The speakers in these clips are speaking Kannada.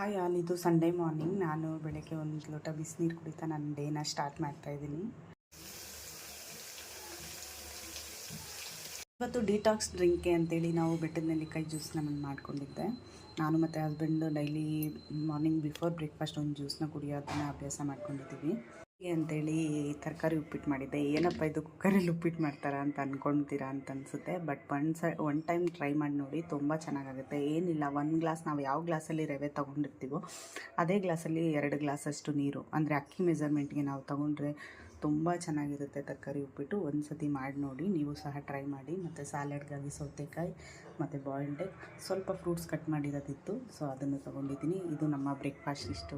ಹಾಯ್ ಆಲ್, ಇದು ಸಂಡೇ ಮಾರ್ನಿಂಗ್. ನಾನು ಬೆಳಗ್ಗೆ ಒಂದು ಲೋಟ ಬಿಸಿನೀರು ಕುಡಿತಾ ನನ್ನ ಡೇನ ಸ್ಟಾರ್ಟ್ ಮಾಡ್ತಾಯಿದ್ದೀನಿ. ಇವತ್ತು ಡಿಟಾಕ್ಸ್ ಡ್ರಿಂಕ್ಗೆ ಅಂತೇಳಿ ನಾವು ಬೆಟ್ಟದ ನೆಲ್ಲಿಕಾಯಿ ಜ್ಯೂಸ್ನ ನಾನು ಮಾಡ್ಕೊಂಡಿದ್ದೆ. ನಾನು ಮತ್ತು husband daily morning before breakfast ಒಂದು ಜ್ಯೂಸ್ನ ಕುಡಿಯೋದನ್ನ ಅಭ್ಯಾಸ ಮಾಡ್ಕೊಂಡಿದ್ದೀವಿ. ಅಂತೇಳಿ ತರಕಾರಿ ಉಪ್ಪಿಟ್ಟು ಮಾಡಿದ್ದೆ. ಏನಪ್ಪ ಇದು ಕುಕ್ಕರಲ್ಲಿ ಉಪ್ಪಿಟ್ಟು ಮಾಡ್ತಾರಾ ಅಂತ ಅಂದ್ಕೊಳ್ತೀರಾ ಅಂತ ಅನಿಸುತ್ತೆ. ಬಟ್ ಒನ್ ಟೈಮ್ ಟ್ರೈ ಮಾಡಿ ನೋಡಿ, ತುಂಬ ಚೆನ್ನಾಗಾಗುತ್ತೆ. ಏನಿಲ್ಲ, 1 ಗ್ಲಾಸ್ ನಾವು ಯಾವ ಗ್ಲಾಸಲ್ಲಿ ರವೆ ತೊಗೊಂಡಿರ್ತೀವೋ ಅದೇ ಗ್ಲಾಸಲ್ಲಿ 2 ಗ್ಲಾಸಷ್ಟು ನೀರು, ಅಂದರೆ ಅಕ್ಕಿ ಮೆಜರ್ಮೆಂಟ್ಗೆ ನಾವು ತೊಗೊಂಡ್ರೆ ತುಂಬ ಚೆನ್ನಾಗಿರುತ್ತೆ ತರಕಾರಿ ಉಪ್ಪಿಟ್ಟು. ಒಂದು ಸತಿ ಮಾಡಿ ನೋಡಿ, ನೀವು ಸಹ ಟ್ರೈ ಮಾಡಿ. ಮತ್ತು ಸ್ಯಾಲೆಡ್ಗಾಗಿ ಸೌತೆಕಾಯಿ ಮತ್ತು ಬಾಯ್ಲ್ಡ್ ಎಗ್, ಸ್ವಲ್ಪ ಫ್ರೂಟ್ಸ್ ಕಟ್ ಮಾಡಿರೋದಿತ್ತು, ಸೊ ಅದನ್ನು ತೊಗೊಂಡಿದ್ದೀನಿ. ಇದು ನಮ್ಮ ಬ್ರೇಕ್ಫಾಸ್ಟ್ ಇಷ್ಟು.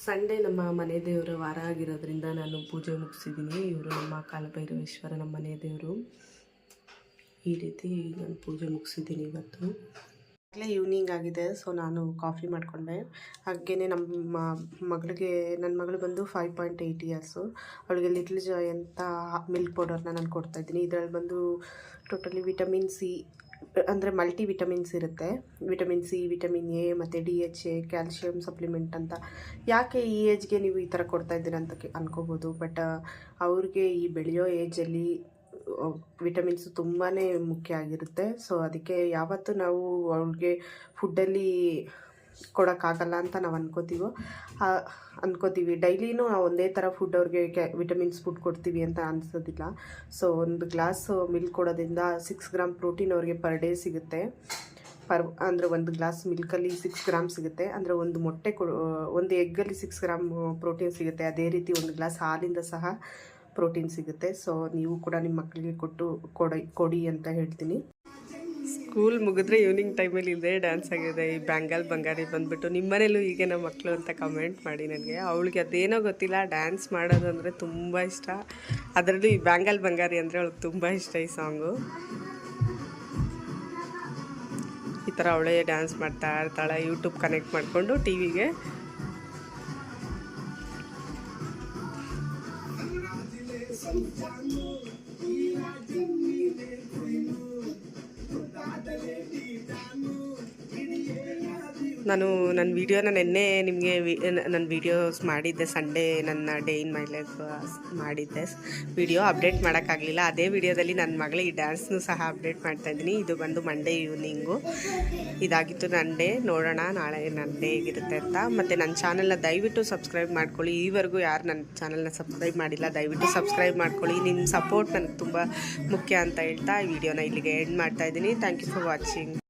ಸಂಡೇ ನಮ್ಮ ಮನೆ ದೇವರ ವಾರ ಆಗಿರೋದ್ರಿಂದ ನಾನು ಪೂಜೆ ಮುಗಿಸಿದ್ದೀನಿ. ಇವರು ನಮ್ಮ ಕಾಲಭೈರವೇಶ್ವರ, ನಮ್ಮ ಮನೆ ದೇವರು. ಈ ರೀತಿ ನಾನು ಪೂಜೆ ಮುಗಿಸಿದ್ದೀನಿ ಇವತ್ತು. ಆಗಲೇ ಈವ್ನಿಂಗ್ ಆಗಿದೆ, ಸೊ ನಾನು ಕಾಫಿ ಮಾಡಿಕೊಂಡೆ. ಹಾಗೆಯೇ ನನ್ನ ಮಗಳು ಬಂದು 5.8 ಇಯರ್ಸು. ಅವಳಿಗೆ ಲಿಟ್ಲ್ ಜಾಯ್ ಅಂತ ಮಿಲ್ಕ್ ಪೌಡರ್ನ ನಾನು ಕೊಡ್ತಾಯಿದ್ದೀನಿ. ಇದರಲ್ಲಿ ಬಂದು ಟೋಟಲಿ ವಿಟಮಿನ್ ಸಿ, ಅಂದರೆ ಮಲ್ಟಿ ವಿಟಮಿನ್ಸ್ ಇರುತ್ತೆ. ವಿಟಮಿನ್ ಸಿ, ವಿಟಮಿನ್ ಎ ಮತ್ತು DHA, ಕ್ಯಾಲ್ಶಿಯಂ ಸಪ್ಲಿಮೆಂಟ್ ಅಂತ. ಯಾಕೆ ಈ ಏಜ್ಗೆ ನೀವು ಈ ಥರ ಕೊಡ್ತಾಯಿದ್ದೀರ ಅಂತ ಅನ್ಕೋಬೋದು. ಬಟ್ ಅವ್ರಿಗೆ ಈ ಬೆಳೆಯೋ ಏಜಲ್ಲಿ ವಿಟಮಿನ್ಸು ತುಂಬಾ ಮುಖ್ಯ ಆಗಿರುತ್ತೆ. ಸೊ ಅದಕ್ಕೆ ಯಾವತ್ತೂ ನಾವು ಅವ್ರಿಗೆ ಫುಡ್ಡಲ್ಲಿ ಕೊಡೋಕ್ಕಾಗಲ್ಲ ಅಂತ ನಾವು ಅನ್ಕೋತೀವಿ. ಡೈಲಿನೂ ಒಂದೇ ಥರ ಫುಡ್ ಅವ್ರಿಗೆ ವಿಟಮಿನ್ಸ್ ಫುಡ್ ಕೊಡ್ತೀವಿ ಅಂತ ಅನಿಸೋದಿಲ್ಲ. ಸೊ ಒಂದು ಗ್ಲಾಸ್ ಮಿಲ್ಕ್ ಕೊಡೋದ್ರಿಂದ 6 ಗ್ರಾಮ್ ಪ್ರೋಟೀನ್ ಅವ್ರಿಗೆ ಪರ್ ಡೇ ಸಿಗುತ್ತೆ. ಅಂದರೆ ಒಂದು ಗ್ಲಾಸ್ ಮಿಲ್ಕಲ್ಲಿ 6 ಗ್ರಾಮ್ ಸಿಗುತ್ತೆ. ಅಂದರೆ ಒಂದು ಎಗ್ಗಲ್ಲಿ 6 ಗ್ರಾಮ್ ಪ್ರೋಟೀನ್ ಸಿಗುತ್ತೆ. ಅದೇ ರೀತಿ ಒಂದು ಗ್ಲಾಸ್ ಹಾಲಿಂದ ಸಹ ಪ್ರೋಟೀನ್ ಸಿಗುತ್ತೆ. ಸೊ ನೀವು ಕೂಡ ನಿಮ್ಮ ಮಕ್ಕಳಿಗೆ ಕೊಡಿ ಅಂತ ಹೇಳ್ತೀನಿ. ಸ್ಕೂಲ್ ಮುಗಿದ್ರೆ ಈವ್ನಿಂಗ್ ಟೈಮಲ್ಲಿ ಇಲ್ಲದೆ ಡ್ಯಾನ್ಸ್ ಆಗಿದೆ. ಈ ಬ್ಯಾಂಗಲ್ ಬಂಗಾರಿ ಬಂದುಬಿಟ್ಟು ನಿಮ್ಮ ಮನೇಲೂ ಹೀಗೆ ನಮ್ಮ ಮಕ್ಕಳು ಅಂತ ಕಮೆಂಟ್ ಮಾಡಿ. ನನಗೆ ಅವಳಿಗೆ ಅದೇನೋ ಗೊತ್ತಿಲ್ಲ, ಡ್ಯಾನ್ಸ್ ಮಾಡೋದು ಅಂದರೆ ತುಂಬ ಇಷ್ಟ. ಅದರಲ್ಲೂ ಈ ಬ್ಯಾಂಗಲ್ ಬಂಗಾರಿ ಅಂದರೆ ಅವಳಿಗೆ ತುಂಬ ಇಷ್ಟ ಈ ಸಾಂಗು. ಈ ಥರ ಅವಳೇ ಡ್ಯಾನ್ಸ್ ಮಾಡ್ತಾ ಇರ್ತಾಳೆ, ಯೂಟ್ಯೂಬ್ ಕನೆಕ್ಟ್ ಮಾಡಿಕೊಂಡು ಟಿವಿಗೆ. ನಾನು ನನ್ನ ವೀಡಿಯೋನ ನಿನ್ನೆ ನಿಮಗೆ ನನ್ನ ವೀಡಿಯೋಸ್ ಮಾಡಿದ್ದೆ. ಸಂಡೇ ನನ್ನ ಡೇ ಇನ್ ಮೈ ಲೈಫ್ ಮಾಡಿದ್ದೆ ವೀಡಿಯೋ. ಅಪ್ಡೇಟ್ ಮಾಡೋಕ್ಕಾಗಲಿಲ್ಲ. ಅದೇ ವೀಡಿಯೋದಲ್ಲಿ ನನ್ನ ಮಗಳಿಗೆ ಈ ಡ್ಯಾನ್ಸ್ನೂ ಸಹ ಅಪ್ಡೇಟ್ ಮಾಡ್ತಾಯಿದ್ದೀನಿ. ಇದು ಬಂದು ಮಂಡೇ ಈವ್ನಿಂಗು. ಇದಾಗಿತ್ತು ನನ್ನ ಡೇ. ನೋಡೋಣ ನಾಳೆ ನನ್ನ ಡೇ ಹೇಗಿರುತ್ತೆ ಅಂತ. ಮತ್ತು ನನ್ನ ಚಾನಲ್ನ ದಯವಿಟ್ಟು ಸಬ್ಸ್ಕ್ರೈಬ್ ಮಾಡ್ಕೊಳ್ಳಿ. ಈವರೆಗೂ ಯಾರು ನನ್ನ ಚಾನಲ್ನ ಸಬ್ಸ್ಕ್ರೈಬ್ ಮಾಡಿಲ್ಲ, ದಯವಿಟ್ಟು ಸಬ್ಸ್ಕ್ರೈಬ್ ಮಾಡ್ಕೊಳ್ಳಿ. ನಿಮ್ಮ ಸಪೋರ್ಟ್ ನನಗೆ ತುಂಬ ಮುಖ್ಯ ಅಂತ ಹೇಳ್ತಾ ಈ ವಿಡಿಯೋನ ಇಲ್ಲಿಗೆ ಎಂಡ್ ಮಾಡ್ತಾಯಿದ್ದೀನಿ. Thank you for watching.